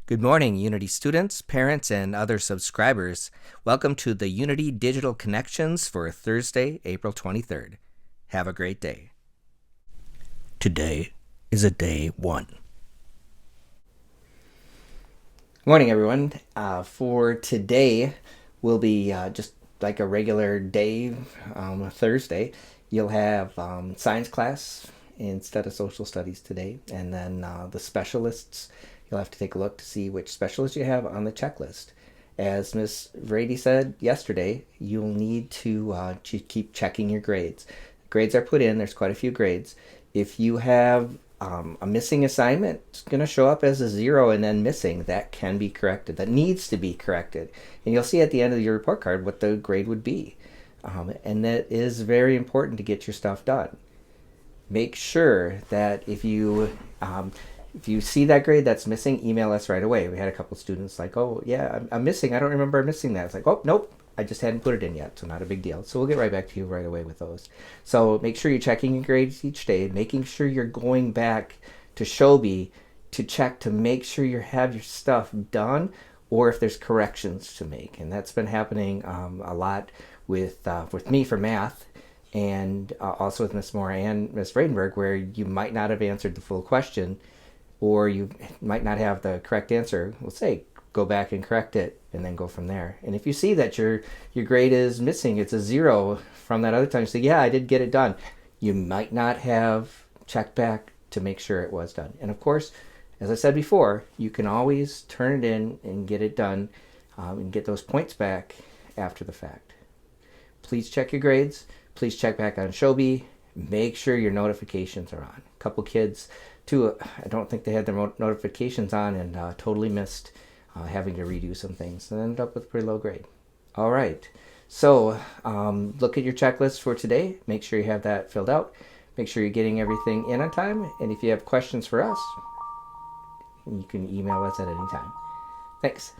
Good morning, Unity students, parents, and other subscribers. Welcome to the Unity Digital Connections for Thursday, April 23rd. Have a great day. Today is a day one. Morning, everyone. For today, will be just like a regular day, Thursday. You'll have science class instead of social studies today, and then the specialists. You'll have to take a look to see which specialists you have on the checklist. As Miss Brady said yesterday, you'll need to keep checking your grades. Grades are put in. There's quite a few grades. If you have a missing assignment, it's going to show up as a 0 and then missing. That can be corrected. That needs to be corrected. And you'll see at the end of your report card what the grade would be. And that is very important to get your stuff done. Make sure that if you see that grade that's missing, email us right away. We had a couple students like, oh yeah, I'm missing. I don't remember missing that. It's like, oh nope, I just hadn't put it in yet, so not a big deal. So we'll get right back to you right away with those. So make sure you're checking your grades each day, making sure you're going back to Shobi to check to make sure you have your stuff done, or if there's corrections to make. And that's been happening a lot with me for math, and also with Miss Moore and Miss Friedenberg, where you might not have answered the full question, or you might not have the correct answer. We'll say go back and correct it, and then go from there. And if you see that your grade is missing, it's a 0 from that other time, you say, yeah, I did get it done. You might not have checked back to make sure it was done. And of course, as I said before, you can always turn it in and get it done, and get those points back after the fact. Please check your grades. Please check back on Shobi. Make sure your notifications are on. A couple kids, too, I don't think they had their notifications on, and totally missed having to redo some things, and ended up with a pretty low grade. All right, so look at your checklist for today. Make sure you have that filled out. Make sure you're getting everything in on time, and if you have questions for us, you can email us at any time. Thanks.